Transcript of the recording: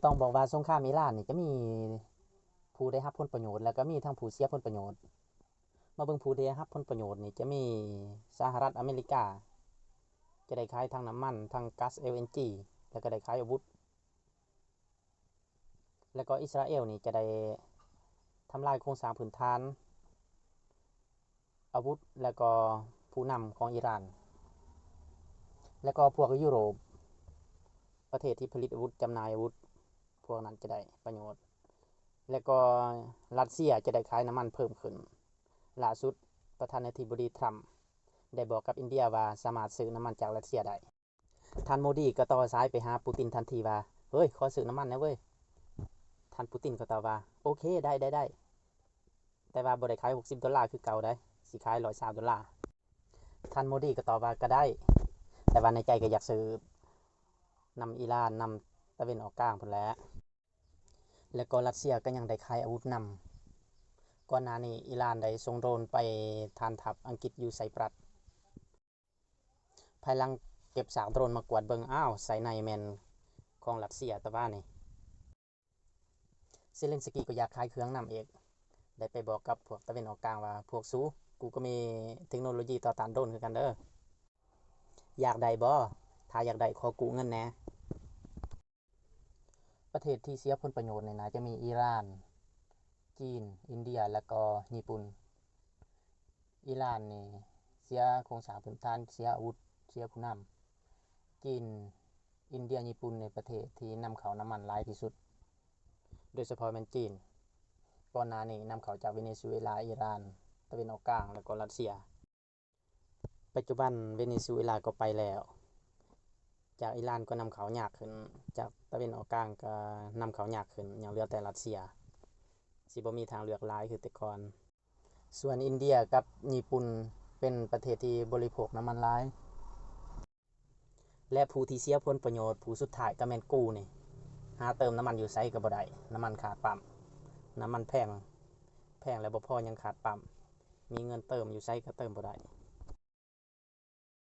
ต้องบอกว่าสงครามอิหร่านนี่จะมีผู้ได้รับผลประโยชน์แล้วก็มีทั้งผู้เสียผลประโยชน์มาเบิ่งผู้ได้รับผลประโยชน์นี่จะมีสหรัฐอเมริกาจะได้ขายทั้งน้ำมันทั้งก๊าซ LNG แล้วก็ได้ขายอาวุธแล้วก็อิสราเอลนี่จะได้ทำลายโครงสร้างพื้นฐานอาวุธแล้วก็ผู้นำของอิหร่านแล้วก็พวกยุโรปประเทศที่ผลิตอาวุธจำหน่ายอาวุธพวกนั้นจะได้ประโยชน์แล้วก็รัสเซียจะได้ขายน้ำมันเพิ่มขึ้นล่าสุดประธานาธิบดีทรัมป์ได้บอกกับอินเดียว่าสามารถซื้อน้ำมันจากรัสเซียได้ท่านโมดีก็ต่อสายไปหาปูตินทันทีว่าเฮ้ยขอซื้อน้ำมันนะเว้ยท่านปูตินก็ตอบว่าโอเคได้แต่ว่าบ่ได้ขาย$60คือเก่าได้สิขาย$120ท่านโมดีก็ตอบว่าก็ได้แต่ว่าในใจก็อยากซื้อนำอิหร่านนำตะวันออกกลางพุ่นแหละแล้วก็รัสเซียก็ยังได้ขายอาวุธนำก่อนหน้านี้อิหร่านได้ส่งโดรนไปฐานทัพอังกฤษอยู่ไซปรัสภายหลังเก็บซากโดรนมากวดเบิ่งอ้าวไซในแม่นของรัสเซียแต่ว่านี่เซเลนสกีก็อยากขายเครื่องนำเองได้ไปบอกกับพวกตะวันออกกลางว่าพวกซูกูก็มีเทคโนโลยีต่อต้านโดรนคือกันเด้ออยากได้บ่ถ้าอยากได้ขอกู้เงินแหน่ประเทศที่เสียผลประโยชน์นี่นะจะมีอิหร่านจีนอินเดียแล้วก็ญี่ปุ่นอิหร่านนี่เสียโครงสร้างพื้นฐานเสียอาวุธเสียผู้นำจีนอินเดียญี่ปุ่นในประเทศที่นำเข้าน้ำมันหลายที่สุดโดยเฉพาะแม่นจีนก่อนหน้านี้นำเข้าจากเวเนซุเอลาอิหร่านตะวันออกกลางแล้วก็รัสเซียปัจจุบันเวเนซุเอลาก็ไปแล้วจากอิหร่านก็นำเข้ายากขึ้นจากตะวันออกกลางก็นำเข้ายากขึ้นยังเหลือแต่รัสเซียสิบ่มีทางเลือกหลายคือแต่ก่อนส่วนอินเดียกับญี่ปุ่นเป็นประเทศที่บริโภคน้ำมันหลายและผู้ที่เสียผลประโยชน์ผู้สุดท้ายก็แม่นกูนี่หาเติมน้ำมันอยู่ไสก็บ่ได้น้ำมันขาดปั๊มน้ำมันแพงแล้วบ่พอยังขาดปั๊มมีเงินเติมอยู่ไสก็เติมบ่ได้